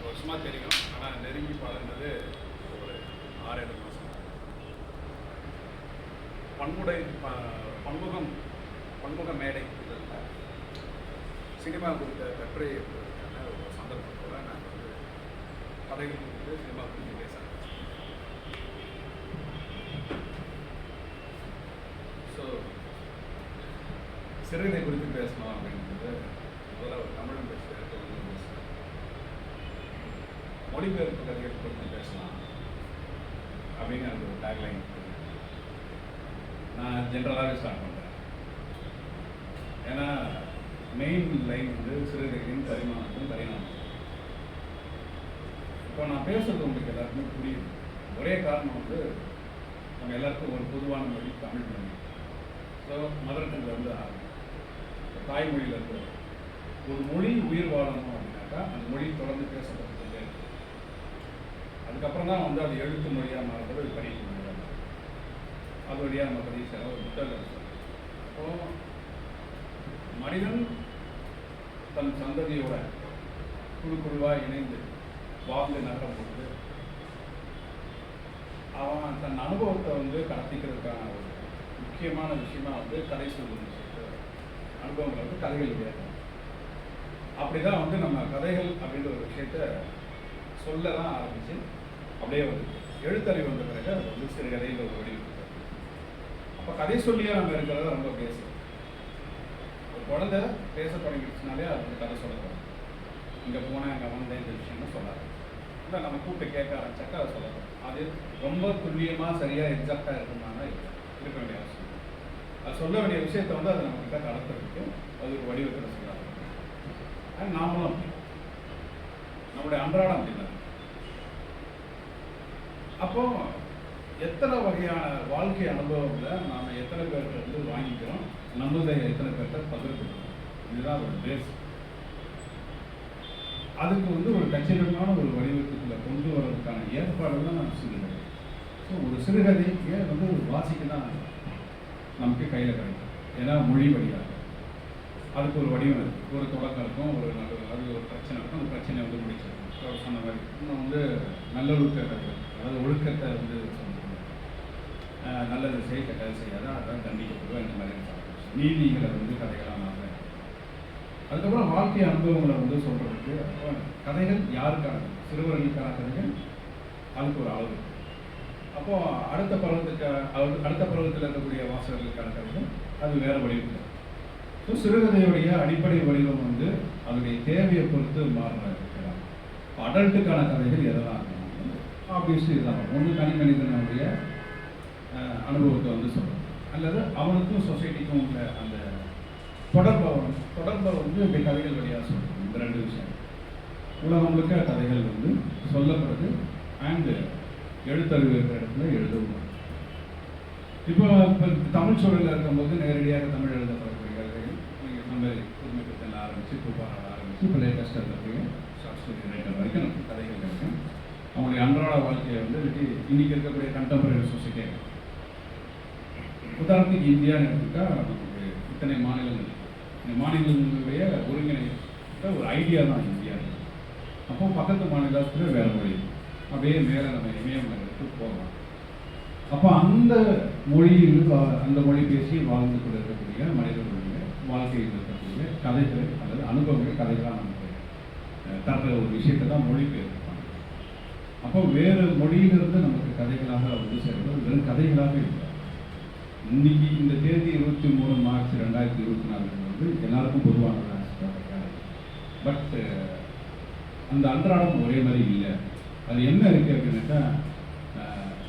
வருஷமாக தெரியும். ஆனால் நெருங்கி பழகினது ஒரு 6-7 மாதம். பன்முக மேடை இதில் சினிமா குறித்த கட்டுரை எடுப்பதற்கான ஒரு சந்தர்ப்பத்தோடு நான் வந்து கதைகள் குறித்து சினிமா குறித்து பேசுகிறேன். ஸோ சிறுகதை குறித்து பேசணும் அப்படின்றது முதல்ல ஒரு தமிழன் பேசுகிறேன். மொழிபெயர்ப்பு கதைகள் குறித்து பேசலாம் அப்படின்னு எனக்கு ஒரு டேக்லைன் நான் ஜென்ரலாகவே ஸ்டார்ட் பண்ணுறேன். ஏன்னா மெயின் லைன் வந்து சிறுகதையின் பரிமாணத்தும் பரிணாமம். இப்போ நான் பேசுறது உங்களுக்கு எல்லாருக்குமே புரியுது. ஒரே காரணம் வந்து நம்ம எல்லாருக்கும் ஒரு பொதுவான மொழி தமிழ் மொழி. ஸோ மதர் டங்ல வந்து தாய்மொழியிலேருந்து ஒரு மொழி உயிர் வாழணும் அப்படின்னாக்கா அந்த மொழி தொடர்ந்து பேசப்பட்டுட்டே இருக்கு. அதுக்கப்புறம் தான் வந்து அது எழுத்து மொழியாக மாறுறது, அது பதிவு மொழியாக மாறும். அது வழியாக நம்ம பதிவு செய்கிற ஒரு புத்தகம். அப்போது மனிதன் தன் சந்ததியோட குழுவாக இணைந்து வாழ்ந்து நகரும் பொழுது அவன் தன் அனுபவத்தை வந்து கடத்திக்கிறதுக்கான ஒரு முக்கியமான விஷயமா வந்து கதை சொல்லும் விஷயத்தை அனுபவங்களை வந்து கதைகள் விளையாடும். அப்படி தான் வந்து நம்ம கதைகள் அப்படின்ற ஒரு விஷயத்த சொல்ல தான் ஆரம்பித்து அப்படியே வந்து எழுத்தறிவு வந்த பிறகு அது வந்து சிறுகதையில் ஒரு வடிவம். அப்போ கதை சொல்லியாக நம்ம இருக்கிறத ரொம்ப பேசுகிறோம். ஒரு குழந்தை பேச தொடங்கிடுச்சுனாலே அது வந்து கதை சொல்லணும். இங்கே போனேன், அங்கே வந்தேன், இந்த விஷயம்னு சொல்லாது. இல்லை நம்ம கூப்பிட்டு கேட்க ஆரம்பிச்சாக்கா அதை சொல்லணும். அது ரொம்ப துல்லியமாக சரியாக எக்ஸாக்டாக இருக்குமானா இருக்க வேண்டிய அவசியம். அது சொல்ல வேண்டிய விஷயத்தை வந்து அதை நம்மக்கிட்ட கடத்துறதுக்கு அது ஒரு வடிவத்தில் சொல்லாது. அது நாமளும் அப்படி நம்மளுடைய அன்றாடம் அப்படின்னா. அப்போ எத்தனை வகையான வாழ்க்கை அனுபவங்களை நாம் எத்தனை பேர்கிட்ட வந்து வாங்கிக்கிறோம், நம்மளை எத்தனை பேர்கிட்ட பகிர்ந்துக்கிறோம், இதுதான் ஒரு பேஸ். அதுக்கு வந்து ஒரு கச்சிதமான ஒரு வடிவத்துக்குள்ள கொண்டு வர்றதுக்கான ஏற்பாடுகள் நான் சிறுகதை. ஸோ ஒரு சிறுகதைக்கு வந்து ஒரு வாசிக்க தான் நமக்கு கையில் கிடைக்கும். ஏன்னா மொழி வழியாக அதுக்கு ஒரு வடிவம் இருக்குது. ஒரு தொடக்கம் இருக்கும், ஒரு அது ஒரு பிரச்சனை இருக்கும், அந்த பிரச்சனை வந்து முடிச்சிருக்கும். சொன்ன மாதிரி இன்னும் வந்து நல்லொழுக்க கதைகள், அதாவது ஒழுக்கத்தை வந்து நல்லது செய்ய கெட்டது செய்யாத அதான் தண்டிக்கப்படுவோம். இந்த மாதிரி நீதிகளை வந்து கதைகளாக மாறுறேன். அதுக்கப்புறம் வாழ்க்கை அனுபவங்களை வந்து சொல்கிறதுக்கு கதைகள் யாருக்கான சிறுவர்களுக்கான கதைகள் அதுக்கு ஒரு அளவு. அப்போது அடுத்த பருவத்தில் இருக்கக்கூடிய வாசகர்களுக்கான கதைகள் அது வேறு வடிவத்தில். ஸோ சிறுகதையுடைய அடிப்படை வடிவம் வந்து அதனுடைய தேவையை பொறுத்து மாறுறாங்க. அடல்ட்டுக்கான கதைகள் எதெல்லாம் இருக்கணும், ஆப்வியஸ்லி இதுதான். ஒன்று தனி மனிதனுடைய அனுபவத்தை வந்து சொல்லணும், அல்லது அவனுக்கும் சொசைட்டிக்கும் உள்ள அந்த தொடர்பை வந்து இப்படி கதைகள் வழியாக சொல்லணும். இந்த ரெண்டு விஷயம் உலகம் முழுக்க கதைகள் வந்து சொல்லப்படுது அண்டு எழுத்தறிவு இருக்கிற இடத்துல எழுதவும். இப்போ தமிழ் சூழலில் இருக்கும்போது நேரடியாக தமிழ் எழுதப்படக்கூடிய கதைகள் நீங்கள் நம்ம புதுமைப்பித்தன் ஆரம்பித்து பூபாரால் ஆரம்பித்து இப்போ லேட்டஸ்ட்டாக இருக்கக்கூடிய ஷார்ட் ஸ்டோரி ரைட்டர் வரைக்கும் நமக்கு கதைகள் கிடைக்கும். அவங்களுடைய அன்றாட வாழ்க்கையை வந்து இன்றைக்கி இருக்கக்கூடிய கண்டெம்பரரி சொசைட்டியாக, உதாரணத்துக்கு இந்தியான்னு எடுத்துக்கிட்டால் நமக்கு இத்தனை மாநிலங்கள், இந்த மாநிலங்களுடைய ஒருங்கிணைந்த ஒரு ஐடியா தான் இந்தியா. அப்போ பக்கத்து மாநிலத்தில் வேறு மொழி அப்படியே மேலே நம்ம இமயமலைக்கு போகலாம். அப்போ அந்த மொழி பேசி வாழ்ந்து கொண்டு இருக்கக்கூடிய மனிதர்களுடைய வாழ்க்கையில் இருக்கக்கூடிய கதைகள் அல்லது அனுபவங்கள் கதைகளாக நமக்கு தர ஒரு விஷயத்தை தான் மொழிபெயர்ப்பாங்க. அப்போ வேறு மொழியிலிருந்து நமக்கு கதைகளாக வந்து சேர்வது வெறும் கதைகளாக இருக்கிறார். இன்னைக்கு இந்த தேதி 23 மார்ச் 2024 வந்து எல்லாருக்கும் பொதுவானதாக. பட் அந்த அன்றாடம் ஒரே மாதிரி இல்லை. அது என்ன இருக்குது அப்படின்னாக்கா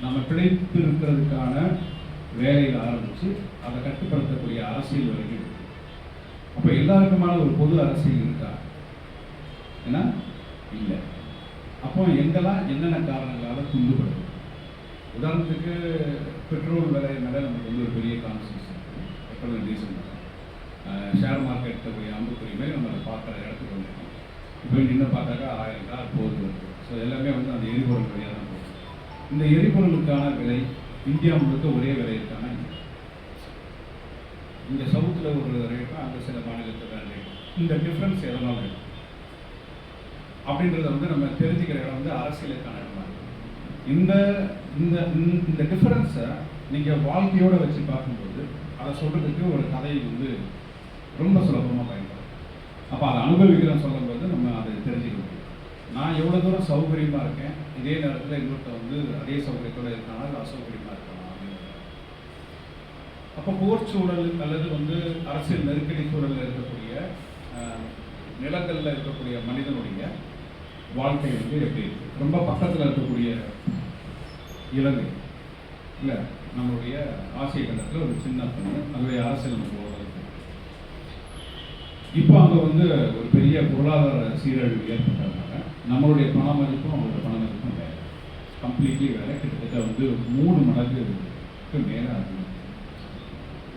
நம்ம பிழைப்பு இருக்கிறதுக்கான வேலையில் ஆரம்பித்து அதை கட்டுப்படுத்தக்கூடிய அரசியல் வரைக்கும் இருக்குது. அப்போ எல்லாருக்குமான ஒரு பொது அரசியல் இருக்கா? ஏன்னா இல்லை. அப்போ எங்கெல்லாம் என்னென்ன காரணங்களால் துண்டுபடுது? உதாரணத்துக்கு பெட்ரோல் விலை மேலே நமக்கு வந்து ஒரு பெரிய கான்சன்ட்ரேஷன் இருக்குது. பெட்ரோல் டீசல் ஷேர் மார்க்கெட்டுடைய அம்புக்குறி மாதிரி நம்ம அதை பார்க்குற இடத்துக்கு வந்துருக்கோம். இப்போ நின்று பார்த்தாக்கா 1000 கார் போகுது வருது. ஸோ எல்லாமே வந்து அந்த எரிபொருள் வழியாக தான் போகுது. இந்த எரிபொருளுக்கான விலை இந்தியா முழுக்க ஒரே விலை இருக்கான இங்கே சவுத்தில் ஒரு ரேட்டும் அங்கே சில மாநிலத்தில் வேறு ரேட். இந்த டிஃப்ரென்ஸ் எதனால இருக்கு அப்படின்றத வந்து நம்ம தெரிஞ்சுக்கிற இடம் வந்து அரசியலுக்கான இடமா இருக்கு. இந்த இந்த இந்த டிஃபரன்ஸை நீங்கள் வாழ்க்கையோடு வச்சு பார்க்கும்போது அதை சொல்கிறதுக்கு ஒரு கதை வந்து ரொம்ப சுலபமாக பயன்படும். அப்போ அதை அனுபவிக்கிறோன்னு சொல்லும்போது நம்ம அதை தெரிஞ்சுக்க முடியும். நான் எவ்வளோ தூரம் சௌகரியமாக இருக்கேன், இதே நேரத்தில் இன்னொருத்த வந்து அதே சௌகரியத்தோடு இருக்கானா இல்லை அசௌகரியமாக இருக்கானா அப்படின்னு. அப்போ போர் சூழல் அல்லது வந்து அரசியல் நெருக்கடி சூழலில் இருக்கக்கூடிய நிலங்களில் இருக்கக்கூடிய மனிதனுடைய வாழ்க்கை வந்து எப்படி இருக்குது. ரொம்ப பக்கத்தில் இருக்கக்கூடிய இலங்கை இல்லை நம்மளுடைய ஆசிய கண்டத்தில் ஒரு சின்ன பொண்ணு, அதனுடைய அரசியல் நம்ம இருக்கு. இப்போ அங்கே வந்து ஒரு பெரிய பொருளாதார சீரழிவு ஏற்பட்டதுனால நம்மளுடைய பண மதிப்பும் அவங்களோட பண மதிப்பும் வேறு, கம்ப்ளீட்லி வேறு. கிட்டத்தட்ட வந்து 3 மடங்குக்கு மேலே ஆகும்.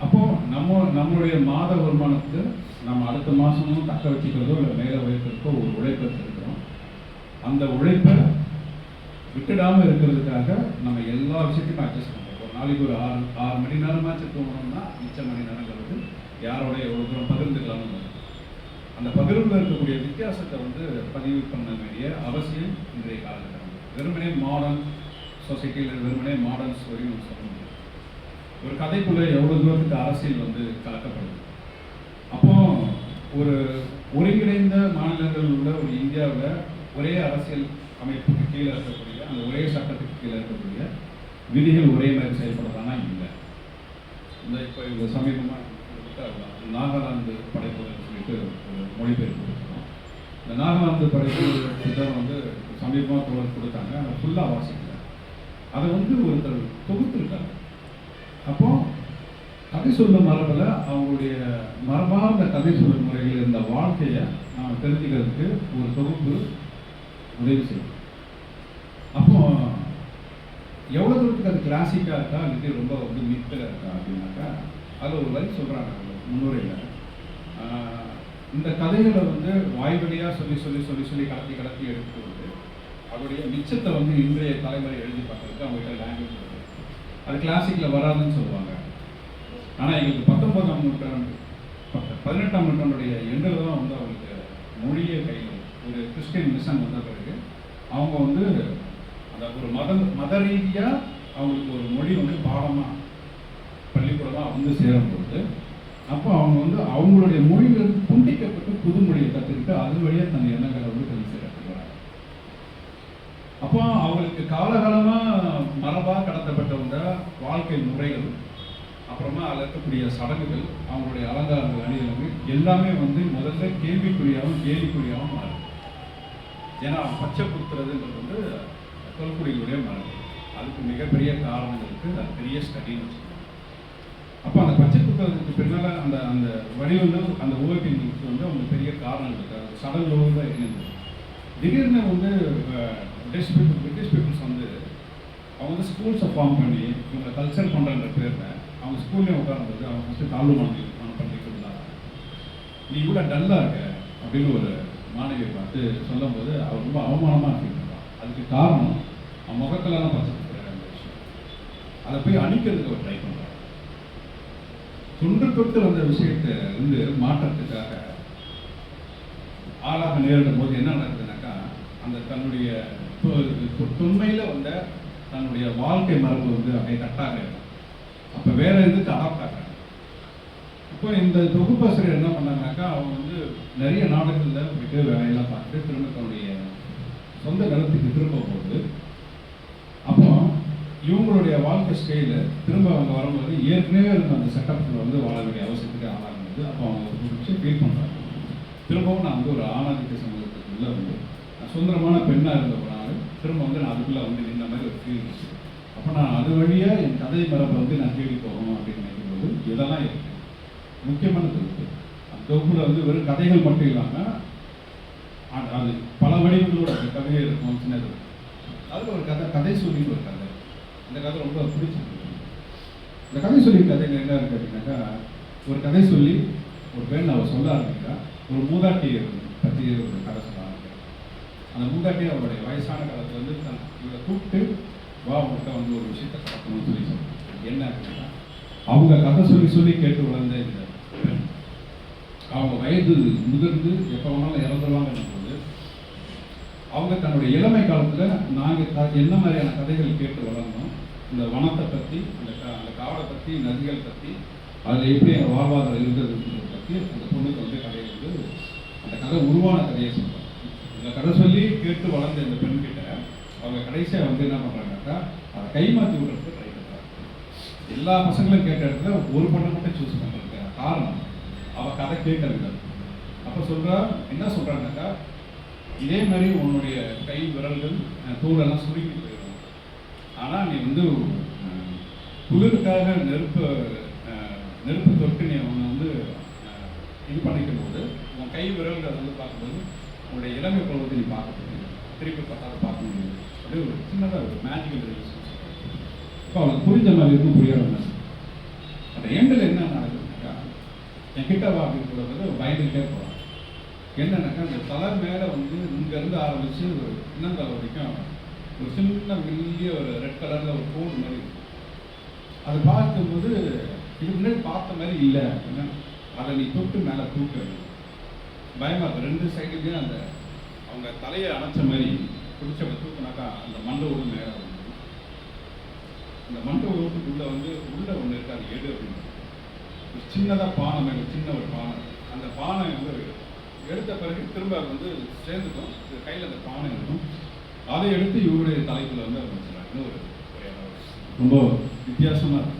அப்போது நம்மளுடைய மாத வருமானத்துக்கு நம்ம அடுத்த மாதமும் தக்க வச்சுக்கிறதோ இல்லை மேலே உழைக்கிறதுக்கோ ஒரு உழைப்பை இருக்கிறோம். அந்த உழைப்பை விட்டுடாமல் இருக்கிறதுக்காக நம்ம எல்லா விஷயத்தையும் அட்ஜஸ்ட் பண்ணுறோம். ஒரு நாளைக்கு ஒரு 6 மணி நேரமாச்சு தூங்கணும்னா மிச்ச மணி நேரங்கள் வந்து யாரோட எவ்வளோ தூரம் பகிர்ந்துக்கலாம்னு வரும். அந்த பகிர்வில் இருக்கக்கூடிய வித்தியாசத்தை வந்து பதிவு பண்ண வேண்டிய அவசியம் இன்றைய காலகட்டம். வெறுமனே மாடர்ன் சொசைட்டியில் வெறுமனே மாடர்ன் ஸ்டோரின்னு சொல்ல முடியும். ஒரு கதைக்குள்ளே எவ்வளோ தூரத்துக்கு அரசியல் வந்து கலக்கப்படுது. அப்போ ஒரு ஒருங்கிணைந்த மாநிலங்கள் உள்ள ஒரு இந்தியாவில் ஒரே அரசியல் அமைப்புக்கு கீழே இருக்கக்கூடிய அந்த ஒரே சட்டத்துக்கு கீழே இருக்கக்கூடிய விதிகள் ஒரே மாதிரி செயல்படுறதானா இல்லை. இப்போ இந்த சமீபமாக நாகாலாந்து படைப்புகள் சொல்லிட்டு ஒரு மொழிபெயர்ப்பு கொடுத்துருக்கோம். இந்த நாகாலாந்து படைப்பு புத்தகம் வந்து சமீபமாக தோழர் கொடுத்தாங்க. அதை ஃபுல்லாக வாசிக்கல, அதை வந்து ஒருத்தர் தொகுத்துருக்காங்க. அப்போ கதை சொல்லும் மரபில் அவங்களுடைய மரபார்ந்த கதை சொல்லும் முறையில் இருந்த வாழ்க்கையை நாம் தெரிஞ்சுக்கிறதுக்கு ஒரு தொகுப்பு உதவி செய்யும். அப்போ எவ்வளோ தூரத்துக்கு அது கிளாசிக்காக இருக்கா அல்லது ரொம்ப வந்து மித்தில் இருக்கா அப்படின்னாக்கா அதில் ஒரு வரி சொல்கிறாங்க முன்னுரையில். இந்த கதைகளை வந்து வாய்வழியாக சொல்லி சொல்லி சொல்லி சொல்லி கடத்தி கடத்தி எடுத்து வந்து அவருடைய மிச்சத்தை வந்து இன்றைய தலைமுறை எழுதி பார்க்கறதுக்கு அவங்ககிட்ட லாங்குவேஜ் வருது. அது கிளாசிக்கில் வராதுன்னு சொல்லுவாங்க. ஆனால் எங்களுக்கு 19ஆம் நூற்றாண்டு 18ஆம் நூற்றாண்டுடைய எண்டில் தான் வந்து அவங்களுக்கு மொழியை கையில் ஒரு கிறிஸ்டியன் மிஷன் வந்த பிறகு அவங்க வந்து அந்த ஒரு மத ரீதியாக அவங்களுக்கு ஒரு மொழி வந்து பாடமாக பள்ளிக்கூடமாக வந்து சேரும்போது அப்போ அவங்க வந்து அவங்களுடைய மொழியிலிருந்து துண்டிக்கப்பட்டு புது மொழியை கற்றுக்கிட்டு அது வழியாக தன் எண்ணங்களை வந்து தெரிஞ்சு கற்றுக்கிறாங்க. அப்போ அவங்களுக்கு காலகாலமாக மரபாக கடத்தப்பட்டவங்க வாழ்க்கை முறைகள், அப்புறமா அதில் இருக்கக்கூடிய சடங்குகள், அவங்களுடைய அலங்காரங்கள், அணிகள் எல்லாமே வந்து முதல்ல கேள்விக்குறியாகவும் கேலிக்குறியாகவும் மாறுது. ஏன்னா பச்சை குத்துறதுன்றது வந்து தொல்குடிகளுடைய மரபு. அதுக்கு மிகப்பெரிய காரணங்கள் இருக்குது. அது பெரிய ஸ்டடின்னு வச்சுக்கோங்க. அப்போ அந்த பச்சை குத்துறதுக்கு பின்னால் அந்த அந்த வடிவங்கள் அந்த ஓவியங்களுக்கு வந்து அவங்க பெரிய காரணங்கள் இருக்குது. அது சடங்கோடு தான் இருந்தது. திடீர்னு வந்து பிரிட்டிஷ் பீப்புள்ஸ் வந்து அவங்க வந்து ஸ்கூல்ஸை ஃபார்ம் பண்ணி இவங்க கல்ச்சர் பண்ணுறன்ற பேரில் அவங்க ஸ்கூல்லேயே உட்காரும்போது அவங்க ஃபஸ்ட்டு தாழ்வு மனம் பண்ணிட்டு இருந்தாங்க. நீ இவ்வளோ டல்லாக இருக்க அப்படின்னு ஒரு மாணவியை பார்த்து சொல்லும் போது அவர் ரொம்ப அவமானமாக ஃபீல் பண்ணுறான். அதுக்கு காரணம் அவன் முகத்திலாம் பச்சை கொடுக்குற அந்த விஷயம். அதை போய் அழிக்கிறதுக்கு அவர் ட்ரை பண்ணுறான். தொன்று தொட்டு வந்த விஷயத்தை வந்து மாற்றத்துக்காக ஆளாக நேரிடும் போது என்ன நடக்குதுனாக்கா அந்த தன்னுடைய தொன்மையில் வந்த தன்னுடைய வாழ்க்கை மரபு வந்து அப்படியே கட்டாக இருக்கும். அப்போ வேற எதுக்கு அடாப்ட் ஆகிறாங்க. இப்போ இந்த தொகுப்பாசிரியர் என்ன பண்ணாங்கனாக்கா அவங்க வந்து நிறைய நாடுகளில் போயிட்டு வேலையெல்லாம் பார்த்துட்டு திரும்ப தன்னுடைய சொந்த நிலத்துக்கு திரும்ப போகுது. அப்போ இவங்களுடைய வாழ்க்கை ஸ்டைலில் திரும்ப அவங்க வரும்போது ஏற்கனவே இருந்த அந்த செட்டப்பில் வந்து வாழ வேண்டிய அவசியத்துக்கு ஆளாகும்போது அப்போ அவங்க ஒரு விஷயம் ஃபீல் பண்ணுறாங்க. திரும்பவும் நான் வந்து ஒரு ஆணாதிக்க சமூகத்துக்குள்ளே வந்து சுதந்திரமான பெண்ணாக இருந்த ஒரு ஆள் திரும்ப வந்து நான் அதுக்குள்ளே வந்து நின்ற மாதிரி ஒரு ஃபீல் இருந்துச்சு. அப்போ நான் அது வழியாக என் கதை மரபை வந்து நான் தேடி போகணும் அப்படின்னு நினைக்கும்போது இதெல்லாம் இருக்குது முக்கியமான தொகுப்பு. அந்த தொகுப்பில் வந்து வெறும் கதைகள் மட்டும் இல்லாமல் அது பல வடிவங்களோட அந்த கதையே இருக்கும். சின்னது அதில் ஒரு கதை சொல்லிட்டு ஒரு கதை, இந்த கதை ரொம்ப பிடிச்சிருக்கு. இந்த கதை சொல்லி கதைகள் என்ன இருக்குது அப்படின்னாக்கா ஒரு கதை சொல்லி ஒரு பெண் அவர் சொல்ல ஆரம்பிக்கிறா. ஒரு மூதாட்டியை பற்றி ஒரு கதை சொல்ல ஆரம்பிக்கிறார். அந்த மூதாட்டி அவருடைய வயசான காலத்தில் வந்து இவரை கூப்பிட்டு வா அவங்கள்ட்ட வந்து ஒரு விஷயத்தை கலக்கணும்னு சொல்லி சொல்லுவாங்க. என்ன அப்படின்னா அவங்க கதை சொல்லி சொல்லி கேட்டு வளர்ந்த இந்த பெண் அவங்க வயது முதிர்ந்து எப்போ வேணாலும் இறந்துருவாங்கன்னும் போது அவங்க தன்னுடைய இளமை காலத்தில் நாங்கள் என்ன மாதிரியான கதைகள் கேட்டு வளர்ந்தோம், இந்த வனத்தை பற்றி, அந்த காடை பற்றி, நதிகள் பற்றி, அதில் எப்படி எங்கள் வாழ்வாதாரம் இருந்ததுன்றதை பற்றி அந்த பொண்ணுக்கு வந்து கதையை வந்து அந்த கதை உருவான கதையை சொல்லுவாங்க. இந்த கதை சொல்லி கேட்டு வளர்ந்த இந்த பெண்கிட்ட அவங்க கடைசியாக வந்து என்ன பண்ணுறாங்கனாக்கா அதை கைமாற்றி விடுறதுக்கு ட்ரை பண்ணுறாங்க. எல்லா பசங்களும் கேட்ட இடத்துல ஒரு பொண்ணை மட்டும் சூஸ் பண்ணுறதுக்கு காரணம் அவள் கதை கேட்கறது. அப்போ சொல்கிறா, என்ன சொல்கிறாங்கனாக்கா, இதே மாதிரி உன்னுடைய கை விரல்கள் தூளெல்லாம் சுருங்கி போயிடும், ஆனால் நீ வந்து குளிருக்காக நெருப்பு தொட்டு நீ அவனை வந்து இது பண்ணிக்கும் போது உன் கை விரல்கள் வந்து பார்க்கும்போது உன்னுடைய இளமை பருவத்தை நீ பார்க்க முடியும், திருப்பி பார்த்தாத பார்க்க முடியும். அப்படியே ஒரு சின்னதாக ஒரு மேஜிக்கல் ரிலேஷன். இப்போ அவனுக்கு புரிஞ்ச மாதிரி இருக்கும், புரியாத மாதிரி. அந்த எண்டில் என்ன நடக்குதுனாக்கா, என் கிட்ட வா அப்படின்னு சொல்லுறது பயந்துகிட்டே போகிறான். என்னன்னாக்கா அந்த தலை மேலே வந்து இங்கேருந்து ஆரம்பித்து ஒரு இன்னந்தலை வரைக்கும் ஒரு சின்ன மெல்லிய ஒரு ரெட் கலரில் ஒரு கோடு மாதிரி இருக்கும். அதை பார்க்கும்போது இதுக்கு முன்னாடி பார்த்த மாதிரி இல்லை அப்படின்னா அதை நீ தொட்டு மேலே தூக்க பயமாக இருக்கும். ரெண்டு சைடுலேயும் அந்த அவங்க தலையை அணைச்ச மாதிரி பிடிச்ச தூக்குனாக்கா அந்த மண்டை ஓடு நேரம் வந்து அந்த மண்டை ஓட்டுக்குள்ளே வந்து உள்ளே ஒன்று இருக்குது, அது எடு அப்படின்னு ஒரு சின்னதாக பானை மேலே சின்ன ஒரு பானை. அந்த பானை வந்து எடுத்த பிறகு திரும்ப அது வந்து சேர்ந்துக்கும், கையில் அந்த பானை இருக்கும். அதை எடுத்து இவருடைய தலைக்குள்ள வந்து அது வச்சுருக்காங்க. ஒரு ரொம்ப வித்தியாசமாக இருக்கும்.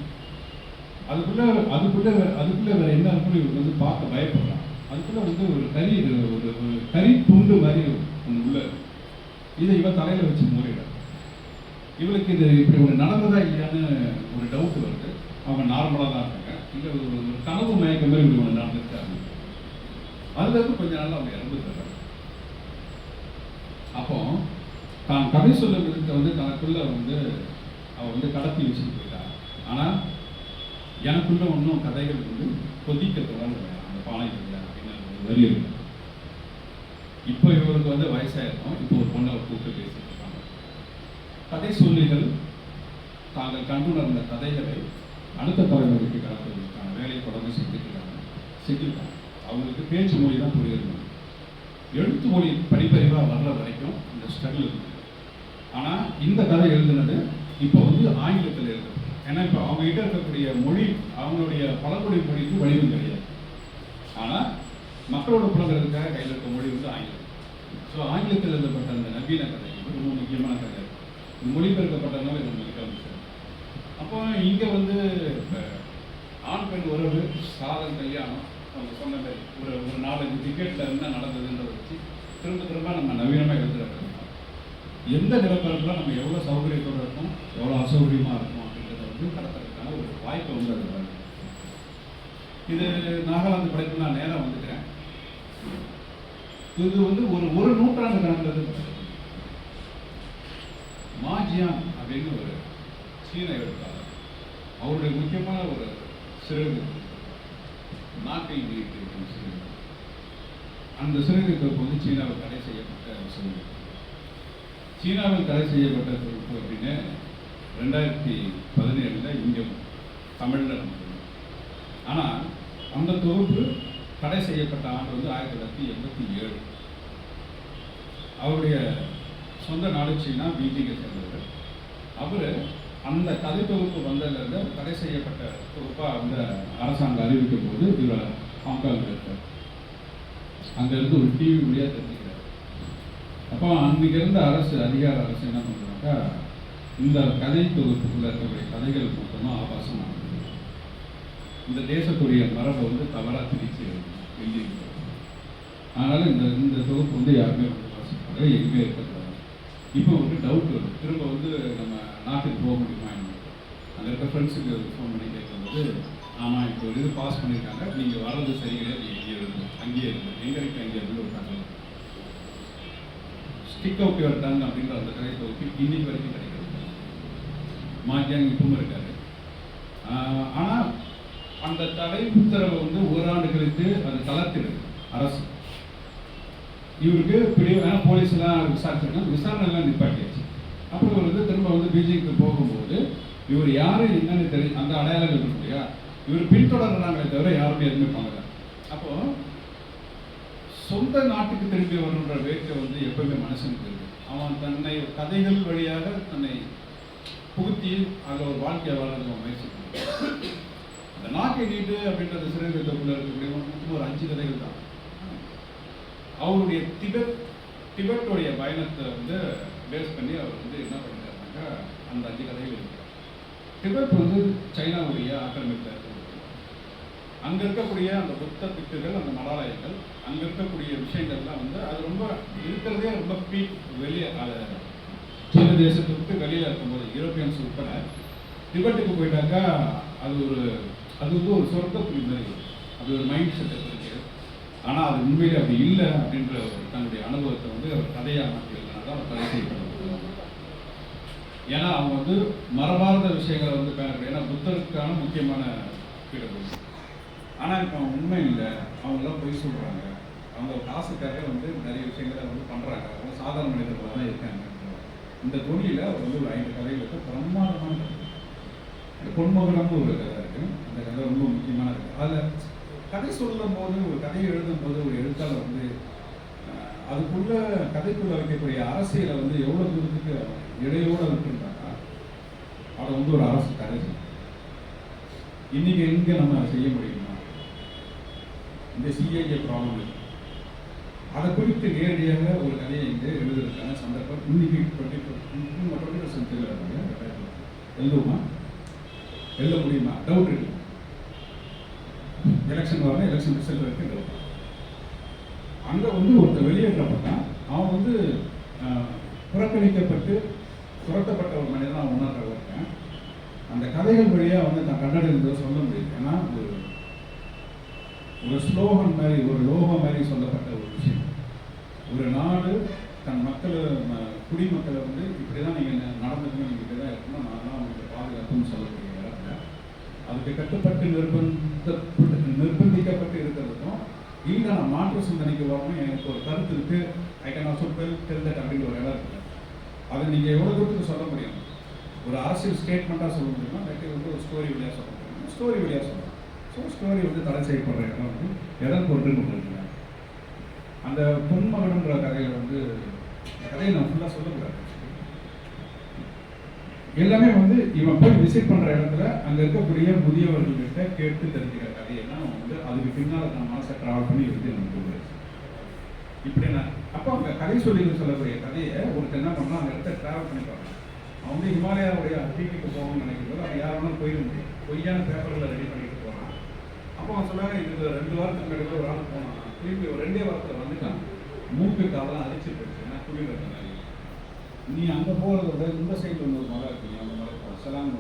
அதுக்குள்ளே வேறு என்ன இருக்குன்னு இவர் வந்து பார்க்க பயப்படுறான். அதுக்குள்ளே வந்து ஒரு கறி துண்டு மாதிரி ஒன்று உள்ள இதை இவன் தலையில் வச்சு மூடிடான். இவளுக்கு இது இப்படி ஒரு நடந்ததா இல்லையான்னு ஒரு டவுட் வருது. அவங்க நார்மலாக தான் இருக்காங்க, இல்லை ஒரு கனவு மயக்க மாதிரி இப்படி ஒன்று நடந்துருக்காங்க. அதுலேருந்து கொஞ்ச நாள் அவங்க இறந்துருக்காங்க. அப்போ தான் கதை சொல்ல விதத்தை வந்து தனக்குள்ள வந்து அவள் வந்து கடத்தி வச்சுட்டு போயிட்டா. ஆனால் எனக்குள்ள ஒன்றும் கதைகள் வந்து கொதிக்க தொடங்க அந்த பானைக்குள்ள அப்படின்னு ஒரு வரி இருக்கு. இப்போ இவருக்கு வந்து வயசாயிருக்கும். இப்போ ஒரு பொண்ணை கூப்பிட்டு பேசிட்டு இருக்காங்க. கதை சொல்லிகள் தாங்கள் கண்டுணர்ந்த கதைகளை அடுத்த தலைமுறைக்கு கடத்துவதற்கான வேலையை தொடர்ந்து செஞ்சுருக்காங்க. அவங்களுக்கு பேச்சு மொழி தான் புரியுது. எழுத்து மொழி படிப்பறிவாக வர்ற வரைக்கும் இந்த ஸ்ட்ரகிள் இருக்குது. ஆனால் இந்த கதை எழுதுனது இப்போ வந்து ஆங்கிலத்தில் எழுதுது. ஏன்னா இப்போ அவங்ககிட்ட இருக்கக்கூடிய மொழி அவங்களுடைய பழங்குடி மொழிக்கு வடிவம் கிடையாது. ஆனால் மக்களோட புலங்கிறதுக்காக கையில் இருக்க மொழி வந்து ஆங்கிலம். ஸோ ஆங்கிலத்தில் எழுதப்பட்ட அந்த நவீன கதை வந்து ரொம்ப முக்கியமான கதை. மொழிபெயர்க்கப்பட்டதுனால இது உங்களுக்கு வந்துச்சு. அப்போ இங்கே வந்து ஆண் பெண் உறவு, சாதல், கல்யாணம், அவங்க சொன்ன மாதிரி ஒரு 4-5 டிக்கெட்டில் என்ன நடந்ததுன்றதை வச்சு திரும்ப நம்ம நவீனமாக எழுதுறோம். எந்த நிலப்பரப்பில் நம்ம எவ்வளோ சௌகரியத்தோடு இருக்கோம், எவ்வளோ அசௌகரியமாக இருக்கும் அப்படின்றத வந்து கடத்துறதுக்கான ஒரு வாய்ப்பை வந்து அது வருது. இது நாகாலாந்து படைப்பு நான் நேரம் வந்துக்கிறேன். இது வந்து ஒரு நூற்றாண்டு கணக்கில் மாஜியான் அப்படின்னு ஒரு சீன எழுத்தாளர், அவருடைய முக்கியமான ஒரு சிறுகதை நாட்டில் நீட்டிருக்கும் சிறுகதை. அந்த சிறுகதை தொகுப்பு வந்து சீனாவில் தடை செய்யப்பட்ட சிறுகதை. சீனாவில் தடை செய்யப்பட்ட தொகுப்பு அப்படின்னு 2017 இங்கே தமிழில் நடந்தது. ஆனால் அந்த தொகுப்பு தடை செய்யப்பட்ட ஆண்டு வந்து 1987. அவருடைய சொந்த நாடு சீனா, பீஜிங்கை சேர்ந்தவர். அவர் அந்த கதை தொகுப்பு வந்ததுலேருந்து தடை செய்யப்பட்ட தொகுப்பாக வந்து அரசாங்கம் அறிவிக்கும் போது இவர் ஹாங்காங்கில் இருக்கார். அங்கேருந்து ஒரு டிவி வழியாக தெரிஞ்சுக்கிறார். அப்போ அன்றைக்கி இருந்த அதிகார அரசு என்ன பண்ணுறாங்கக்கா, இந்த கதை தொகுப்புக்குள்ளே இருக்கக்கூடிய கதைகள் மொத்தமாக ஆபாசமாக இந்த தேசத்துடைய மரபை வந்து தவறாக பிரித்து எழுதியிருக்கிறார். அதனால் இந்த தொகுப்பு வந்து யாருமே வந்து வாசிப்பாங்க, எங்கே இருக்கிறது. இப்போ வந்து டவுட் வருது, திரும்ப வந்து நம்ம நாட்டுக்கு போக முடியுமா என்ன. அங்கே இருக்க ஃப்ரெண்ட்ஸுக்கு ஃபோன் பண்ணி கேட்கும்போது, ஆமாம் இப்போ ஒரு இது பாஸ் பண்ணியிருக்காங்க, நீங்கள் வர்றது சரி கிடையாது, எங்கேயே இருந்து அங்கேயே இருந்து எங்கே இருக்கு அங்கேயே இருந்து ஒரு தகவல். ஸ்டிக் அவுட் யுவர் டன் அப்படின்ற அந்த கதை தொகுப்பு இன்னைக்கு வரைக்கும் கிடைக்கிறது. மாஜியாங் இப்பவும் இருக்காரு. ஆனால் அந்த தடை உத்தரவை வந்து ஓராண்டு கழித்து அது தளர்த்திடுது அரசு. இவருக்கு பிடிவான போலீஸ்லாம் விசாரிச்சிருக்காங்க, விசாரணைலாம் நிப்பாட்டியாச்சு. அப்புறம் இவர் வந்து திரும்ப வந்து பீஜிங்க்கு போகும்போது இவர் யாரு என்னன்னு தெரியும், அந்த அடையாளங்கள் இருக்கு இல்லையா, இவர் பின்தொடர்றாங்களே தவிர யாருமே எதுவுமே பண்ணல. அப்போ சொந்த நாட்டுக்கு திரும்பி வரணுன்ற வேட்கை வந்து எப்பவுமே மனுஷனுக்கு இருக்கு. அவன் தன்னை கதைகள் வழியாக தன்னை புகுத்தி அதில் ஒரு வாழ்க்கையை வாழ முயற்சி பண்ணுறான். அந்த நாக்கை நீட்டு அப்படின்றது சிறைக்குள்ள இருக்கக்கூடிய ஒரு 5 கதைகள் தான். அவருடைய திபெட்டுடைய பயணத்தை வந்து பேஸ் பண்ணி அவர் வந்து என்ன பண்ணிட்டாருனாக்கா அந்த 5 கதைகள் இருக்கு. திபெத் வந்து சைனாவுடைய ஆக்கிரமிப்பில் இருக்கிறது. அங்கே இருக்கக்கூடிய அந்த புத்த பிக்குகள், அந்த மடாலயங்கள், அங்கே இருக்கக்கூடிய விஷயங்கள்லாம் வந்து அது ரொம்ப இருக்கிறதே ரொம்ப பீக் வெளியே சீன தேசத்தை விட்டு வெளியில் இருக்கும்போது யூரோப்பியன்ஸ் உட்பட திபெட்டுக்கு போயிட்டாக்கா அது வந்து ஒரு சொர்க்கப்புரி மாதிரி, அது ஒரு மைண்ட் செட் இருக்கு. ஆனால் அது உண்மையிலே அப்படி இல்லை அப்படின்ற தன்னுடைய அனுபவத்தை வந்து அவர் கதையாக மாற்றிருக்கனால தான் அவர் கதை செய்யப்படுறது. ஏன்னா அவங்க வந்து மரபார்ந்த விஷயங்களை வந்து ஏன்னா புத்தருக்கான முக்கியமான பீடம். ஆனால் இப்போ அவங்க உண்மை இல்லை, அவங்களாம் பொய் சொல்கிறாங்க, அவங்க காசுக்காக வந்து நிறைய விஷயங்களை வந்து பண்ணுறாங்க, அவங்க சாதாரண மனிதர்களாக தான் இருக்காங்க. இந்த தொழிலில் அவர் வந்து ஒரு 5 கதைகளுக்கு பிரமாதமான கதை. பொன்மகனம்னு ஒரு கதை இருக்குது. அந்த கதை ரொம்ப முக்கியமான கதை. அதில் கதை சொல்லும் போது, ஒரு கதையை எழுதும் போது ஒரு எழுத்தாளர் வந்து அதுக்குள்ள கதைக்குள்ள வைக்கக்கூடிய அரசியலை வந்து எவ்வளோ தூரத்துக்கு இடையோடு விட்டுருந்தாங்க. அதை வந்து ஒரு அரசு கதை இன்னைக்கு எங்கே நம்ம செய்ய முடியுமா? இந்த சிஐஏ ப்ராப்ளம் அதை குறித்து நேரடியாக ஒரு கதையை இங்கே எழுதுறதுக்கான சந்தர்ப்பம் இன்னைக்கு 20% எழுதுவோமா? எழுத முடியுமா? டவுட் இருக்கு. எலெக்ஷன் வரணும், எலெக்ஷன் ரிசல்ட் இருக்கு, டவுட். அங்கே வந்து ஒருத்தர் வெளியேற்றப்பட்டான். அவன் வந்து புறக்கணிக்கப்பட்டு துரத்தப்பட்ட ஒரு மனிதன் அவன் உணர்ற இருக்கேன். அந்த கதைகள் வழியாக வந்து நான் கன்னடில் சொல்ல முடியுது. ஏன்னா ஒரு ஸ்லோகன் மாதிரி, ஒரு லோகம் மாதிரி சொல்லப்பட்ட ஒரு விஷயம். ஒரு நாடு தன் குடிமக்களை வந்து இப்படி தான் நீங்கள் நடந்துக்கணும், நீங்கள் இப்படி தான் இருக்கணும், நான் தான் உங்களுக்கு பாதுகாப்புன்னு சொல்லக்கூடிய இடத்துல அதுக்கு கட்டுப்பட்டு நிர்பந்திக்கப்பட்டு இருக்கிறதுக்கும், இல்லை நான் மாற்று சிந்தனைக்கு வரணும், எனக்கு ஒரு கருத்து இருக்குது, I can also tell that அப்படின்னு ஒரு இடம் இருக்குது. அதை நீங்கள் எவ்வளோ தூரத்துக்கு சொல்ல முடியும்? ஒரு அரசியல் ஸ்டேட்மெண்ட்டாக சொல்ல முடியுமா, இல்லாட்டி வந்து ஒரு ஸ்டோரி வழியாக சொல்ல முடியும்? ஸ்டோரி வழியாக சொல்லலாம். ஸோ ஸ்டோரி வந்து தடை செய்யப்படுற இடம் வந்து எதன் பொருள் கொண்டிருக்கிறாங்க. அந்த பொன்மகனுன்ற கதையில் வந்து கதையை நான் ஃபுல்லாக சொல்லக்கூடாது. எல்லாமே வந்து இவன் போய் விசிட் பண்ணுற இடத்துல அங்கே இருக்கக்கூடிய முதியவர்கள்கிட்ட கேட்டு தெரிஞ்சுக்கிற கதையெல்லாம் வந்து அதுக்கு பின்னால் நான் மனசை ட்ராவல் பண்ணி எழுதி நமக்கு கொடுக்குறேன். இப்படி நான் அப்போ அங்கே கதை சொல்லக்கூடிய கதையை ஒருத்தர் என்ன பண்ணால் அந்த இடத்த ட்ராவல் பண்ணி பார்க்கலாம். அவன் வந்து ஹிமாலயாவுடைய டிவிக்கு போகணும்னு நினைக்கிறதோ அது யார் வேணாலும் போயிட முடியும். பொய்யான பேப்பரில் ரெடி பண்ணிட்டு போகிறான். அப்போ அவன் சொன்னாங்க, இதுக்கு 2 வாரத்துக்கு முன்னாடி ஒரு ஆள் போனான், திருப்பி ஒரு 2 வாரத்தில் வந்துட்டான், மூக்கு காலெல்லாம் அரிச்சு போயிடுச்சு. குளிர்றது நீ அங்கே போகிறத விட இந்த சைடில் வந்து ஒரு மலை இருக்கு, அந்த மலை செலாங்க